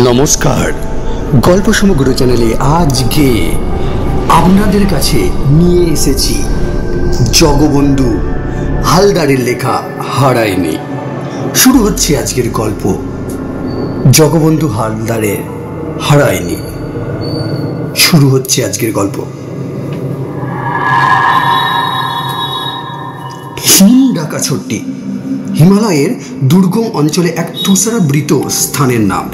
নমস্কার, গল্প সমগ্র চ্যানেলে আজকে আপনাদের কাছে নিয়ে এসেছি জগবন্ধু হালদারের লেখা হারায়নি। শুরু হচ্ছে আজকের গল্প জগবন্ধু হালদারের হারায়নি। শুরু হচ্ছে আজকের গল্প। হিমঢাকা ছোট্টি হিমালয়ের দুর্গম অঞ্চলে এক তুষারাবৃত স্থানের নাম।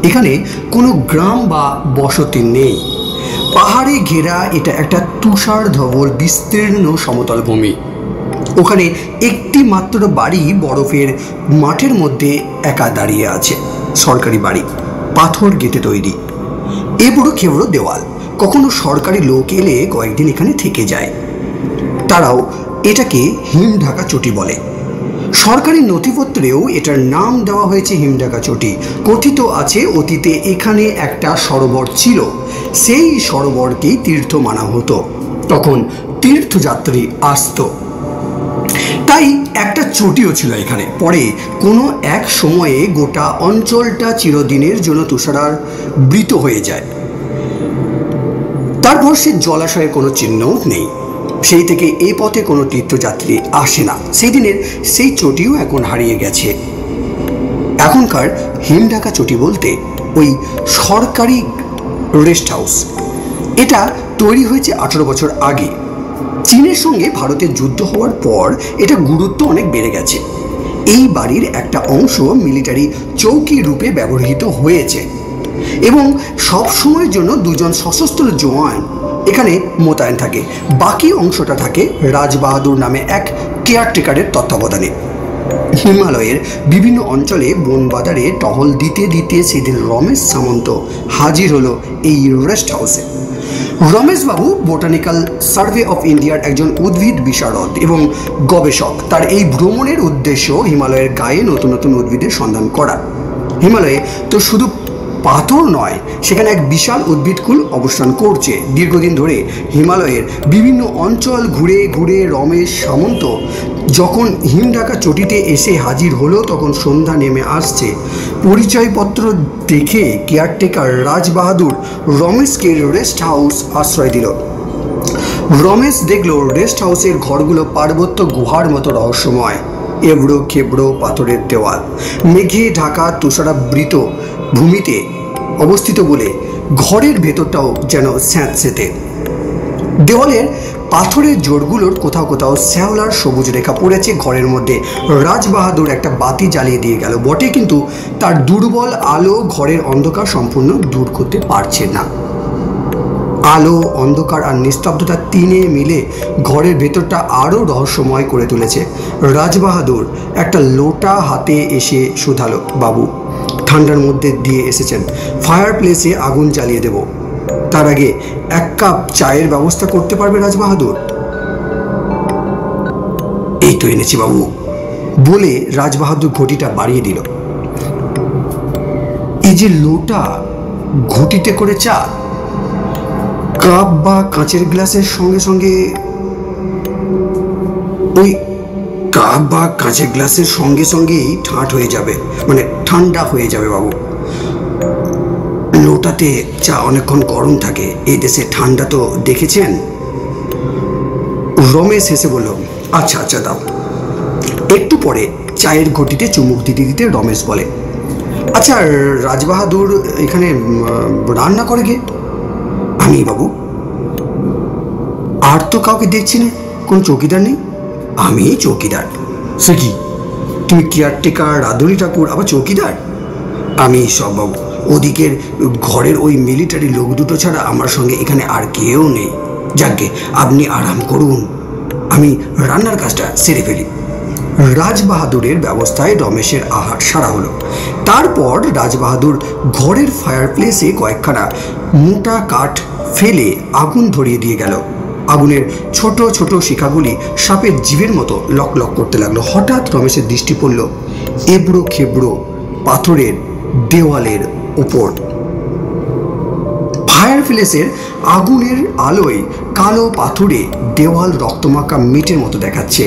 এখানে কোনো গ্রাম বা বসতি নেই। পাহাড়ে ঘেরা এটা একটা তুষার ধবল বিস্তীর্ণ সমতল ভূমি। ওখানে একটি মাত্র বাড়ি বরফের মাঠের মধ্যে একা দাঁড়িয়ে আছে। সরকারি বাড়ি, পাথর গেটে তৈরি, এবড়ো খেবড়ো দেওয়াল। কখনো সরকারি লোক এলে কয়েকদিন এখানে থেকে যায়। তারাও এটাকে হিমঢাকা চটি বলে। সরকারি নথিপত্রেও এটার নাম দেওয়া হয়েছে হিমঢাকা চটি। কথিত আছে অতীতে এখানে একটা সরোবর ছিল, সেই সরোবরকেই তীর্থ মানা হতো। তখন তীর্থযাত্রী আসতো, তাই একটা চটিও ছিল এখানে। পরে কোনো এক সময়ে গোটা অঞ্চলটা চিরদিনের জন্য তুষারাবৃত হয়ে যায়। তারপর সে জলাশয়ের কোনো চিহ্নও নেই। সেই থেকে এই পথে কোনো তীর্থযাত্রী আসে না। সেই দিনের সেই চটিও এখন হারিয়ে গেছে। এখনকার হিমঢাকা চটি বলতে ওই সরকারি রেস্ট হাউস। এটা তৈরি হয়েছে 18 বছর আগে। চীনের সঙ্গে ভারতের যুদ্ধ হওয়ার পর এটা গুরুত্ব অনেক বেড়ে গেছে। এই বাড়ির একটা অংশ মিলিটারি চৌকি রূপে ব্যবহৃত হয়েছে এবং সব সময়ের জন্য দুজন সশস্ত্র জওয়ান এখানে মোতায়েন থাকে। বাকি অংশটা থাকে রাজবাহাদুর নামে এক কেয়ারটেকারের তত্ত্বাবধানে। হিমালয়ের বিভিন্ন অঞ্চলে বনবাদারে টহল দিতে দিতে সেদিন রমেশ সামন্ত হাজির হলো এই রেস্ট হাউসে। রমেশবাবু বোটানিক্যাল সার্ভে অফ ইন্ডিয়ার একজন উদ্ভিদ বিশারদ এবং গবেষক। তার এই ভ্রমণের উদ্দেশ্য হিমালয়ের গায়ে নতুন নতুন উদ্ভিদের সন্ধান করা। হিমালয়ে তো শুধু পাথর নয়, সেখানে এক বিশাল উদ্ভিদকুল অবস্থান করছে। দীর্ঘদিন ধরে হিমালয়ের বিভিন্ন অঞ্চল ঘুরে ঘুরে রমেশ সামন্ত যখন হিমঢাকা চটিতে এসে হাজির হলো, তখন সন্ধ্যা নেমে আসছে। পরিচয়পত্র দেখে কেয়ারটেকার রাজবাহাদুর রমেশকে রেস্ট হাউস আশ্রয় দিল। রমেশ দেখল রেস্ট হাউসের ঘরগুলো পার্বত্য গুহার মতো রহস্যময়। এবড়ো খেবড়ো পাথরের দেওয়াল, মেঘে ঢাকা তুষারাবৃত ভূমিতে অবস্থিত বলে ঘরের ভেতরটাও যেন স্যাঁতসেঁতে। দেওয়ালের পাথরের জোড়গুলোর কোথাও কোথাও শ্যাওলার সবুজ রেখা পড়েছে। ঘরের মধ্যে রাজবাহাদুর একটা বাতি জ্বালিয়ে দিয়ে গেল বটে, কিন্তু তার দুর্বল আলো ঘরের অন্ধকার সম্পূর্ণ দূর করতে পারছে না। আলো, অন্ধকার আর নিস্তব্ধতা তিনে মিলে ঘরের ভেতরটা আরও রহস্যময় করে তুলেছে। রাজবাহাদুর একটা লোটা হাতে এসে শুধালো, বাবু ঠান্ডার মধ্যে দিয়ে এসেছেন, ফায়ার প্লেসে আগুন জ্বালিয়ে দেব, তার আগে এক কাপ চায়ের ব্যবস্থা করতে পারবে রাজবাহাদুর? এই তো এনেছি বাবু, বলে রাজবাহাদুর ঘটিটা বাড়িয়ে দিল। এই যে লোটা, ঘটিতে করে চা? কাপ বা কাঁচের গ্লাসের সঙ্গে সঙ্গে ওই কাপ বা কাঁচের গ্লাসের সঙ্গে সঙ্গেই ঠান্ডা হয়ে যাবে, মানে ঠান্ডা হয়ে যাবে বাবু। লোটাতে চা অনেকক্ষণ গরম থাকে, এই দেশে ঠান্ডা তো দেখেছেন। রমেশ হেসে বলল, আচ্ছা আচ্ছা দাও। একটু পরে চায়ের ঘটিতে চুমুক দিতে দিতে রমেশ বলে, আচ্ছা রাজবাহাদুর এখানে রান্না করে গে? আমি বাবু। আর তো কাউকে দেখছি না, কোন চৌকিদার নেই? আমি চৌকিদার। সে কি, তুমি কেয়ারটেকার, রাধুনী ঠাকুর, আবার চৌকিদার? আমি সব বাবু। ওদিকের ঘরের ওই মিলিটারি লোক দুটো ছাড়া আমার সঙ্গে এখানে আর কেউ নেই। যাকে আপনি আরাম করুন, আমি রান্নার কাজটা সেরে ফেলি। রাজবাহাদুরের ব্যবস্থায় রমেশের আহার সারা হলো। তারপর রাজবাহাদুর ঘরের ফায়ার প্লেসে কয়েকখানা মোটা কাঠ ফেলে আগুন ধরিয়ে দিয়ে গেল। আগুনের ছোট ছোট শিখাগুলি সাপের জিভের মতো লক লক করতে লাগলো। হঠাৎ রমেশের দৃষ্টি পড়ল এবড়ো খেবড়ো পাথরের দেওয়ালের উপর। ফায়ার প্লেসের আগুনের আলোয় কালো পাথরে দেওয়াল রক্তমাখা মিটের মতো দেখাচ্ছে।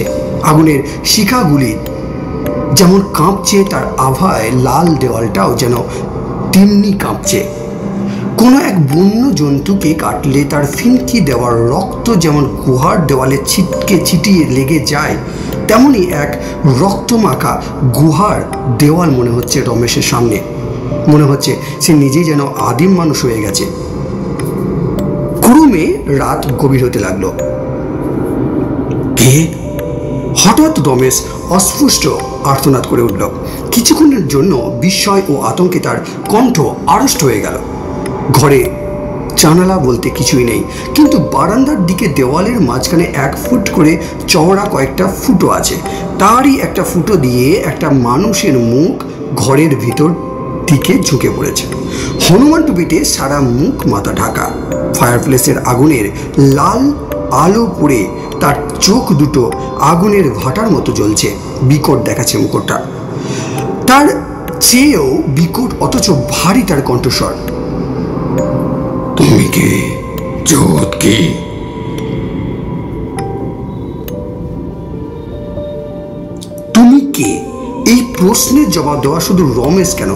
আগুনের শিখাগুলি যেমন কাঁপছে, তার আভায় লাল দেওয়ালটাও যেন তেমনি কাঁপছে। কোনো এক বন্য জন্তুকে কাটলে তার ফিনকি দেওয়ার রক্ত যেমন গুহার দেওয়ালে ছিটকে ছিটিয়ে লেগে যায়, তেমনি এক রক্তমাখা গুহার দেওয়াল মনে হচ্ছে রমেশের সামনে। মনে হচ্ছে সে নিজেই যেন আদিম মানুষ হয়ে গেছে। ক্রমে রাত গভীর হতে লাগলো। কে? হঠাৎ রমেশ অস্পষ্ট আর্তনাদ করে উঠল। কিছুক্ষণের জন্য বিস্ময় ও আতঙ্কে তার কণ্ঠ আড়ষ্ট হয়ে গেল। ঘরে জানালা বলতে কিছুই নেই, কিন্তু বারান্দার দিকে দেওয়ালের মাঝখানে 1 ফুট করে চওড়া কয়েকটা ফুটো আছে। তারই একটা ফুটো দিয়ে একটা মানুষের মুখ ঘরের ভিতর দিকে ঝুঁকে পড়েছে। হনুমান টুপিতে সারা মুখ মাথা ঢাকা। ফায়ারপ্লেসের আগুনের লাল আলো পড়ে তার চোখ দুটো আগুনের ভাটার মতো জ্বলছে। বিকট দেখাচ্ছে মুখটা, তার চেয়েও বিকট, অথচ ভারী তার কণ্ঠস্বর। তুমি কে? জগৎ কে? তুমি কে? এই প্রশ্নের জবাব দেওয়া শুধু রমেশ কেন,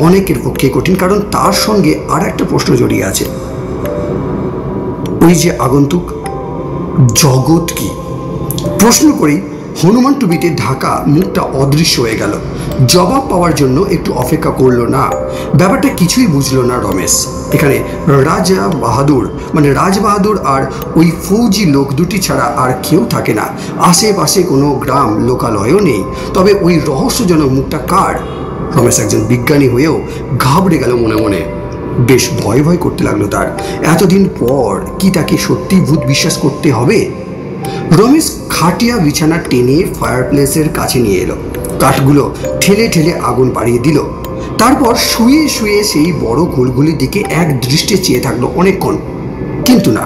অনেকের পক্ষে কঠিন, কারণ তার সঙ্গে আর একটা প্রশ্ন জড়িয়ে আছে। ওই যে আগন্তুক, জগৎ কি? প্রশ্ন করেই হনুমান টুপিতে ঢাকা মুখটা অদৃশ্য হয়ে গেল। জবাব পাওয়ার জন্য একটু অপেক্ষা করলো না। ব্যাপারটা কিছুই বুঝলো না রমেশ। এখানে রাজবাহাদুর আর ওই ফৌজি লোক দুটি ছাড়া আর কেউ থাকে না। আশেপাশে কোনো গ্রাম লোকালয়ও নেই। তবে ওই রহস্যজনক মুখটা কার? রমেশ একজন বিজ্ঞানী হয়েও ঘাবড়ে গেল মনে মনে। বেশ ভয় ভয় করতে লাগলো তার। এতদিন পর কি তাকে সত্যি ভূত বিশ্বাস করতে হবে? রমেশ খাটিয়া বিছানা টেনে ফায়ারপ্লেসের কাছে নিয়ে এলো। কাঠগুলো ঠেলে ঠেলে আগুন বাড়িয়ে দিল। তারপর শুয়ে শুয়ে সেই বড় গোলগুলির দিকে এক দৃষ্টে চেয়ে থাকলো অনেকক্ষণ, কিন্তু না,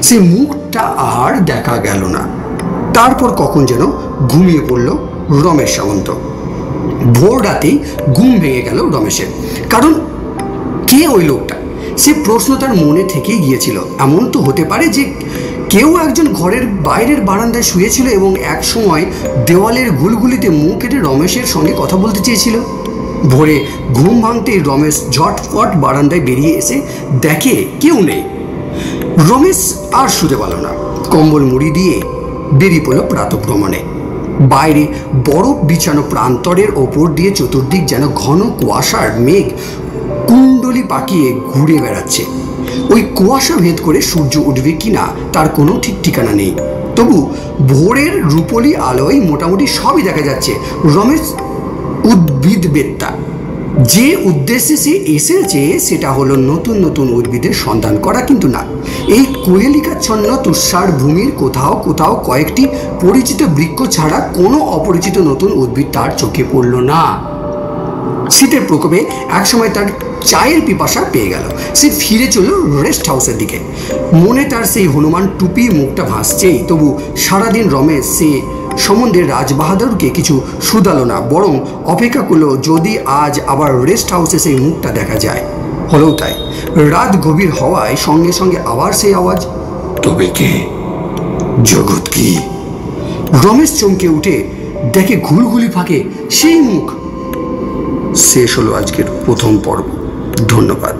সে মুখটা আর দেখা গেল না। তারপর কখন যেন ঘুমিয়ে পড়ল রমেশ সামন্ত। ভোর রাতেই ঘুম ভেঙে গেল রমেশের। কারণ কে ওই লোকটা? সে প্রশ্ন তার মনে থেকেই গিয়েছিল। এমন তো হতে পারে যে কেউ একজন ঘরের বাইরের বারান্দায় শুয়েছিল এবং এক সময় দেওয়ালের গুলগুলিতে মুখ কেটে রমেশের সঙ্গে কথা বলতে চেয়েছিল। ভোরে ঘুম ভাঙতেই রমেশ ঝটফট বারান্দায় বেরিয়ে এসে দেখে কেউ নেই। রমেশ আর শুতে পারল না। কম্বল মুড়ি দিয়ে বেরিয়ে পড়ল প্রাতঃভ্রমণে। বাইরে বরফ বিছানো প্রান্তরের ওপর দিয়ে চতুর্দিক যেন ঘন কুয়াশার মেঘ কুণ্ডলি পাকিয়ে ঘুরে বেড়াচ্ছে। ওই কুয়াশা ভেদ করে সূর্য উঠবে কিনা তার কোনো ঠিক ঠিকানা নেই। তবু ভোরের রূপলি আলোয় মোটামুটি সবই দেখা যাচ্ছে। রমেশ উদ্ভিদবেত্তা। যে উদ্দেশ্যে সে এসেছে সেটা হলো নতুন নতুন উদ্ভিদের সন্ধান করা, কিন্তু না, এই কোয়েলিকাচ্ছন্ন তুষার ভূমির কোথাও কোথাও কয়েকটি পরিচিত বৃক্ষ ছাড়া কোনো অপরিচিত নতুন উদ্ভিদ তার চোখে পড়ল না। শীতের প্রকোপে একসময় তার চায়ের পিপাসা পেয়ে গেল। সে ফিরে চলল রেস্ট হাউসের দিকে। মনে তার সেই হনুমান টুপির মুখটা ভাসছেই। তবু সারাদিন রমেশ সে সম্বন্ধে রাজবাহাদুরকে কিছু শুধালো না, বরং অপেক্ষা করলো যদি আজ আবার রেস্ট হাউসে সেই মুখটা দেখা যায়। হলেও তাই। রাত গভীর হওয়ায় সঙ্গে সঙ্গে আবার সেই আওয়াজ, তবে কে? জগৎ কি? রমেশ চমকে উঠে দেখে ঘুলঘুলি ফাঁকে সেই মুখ। শেষ হলো আজকের প্রথম পর্ব। ধন্যবাদ।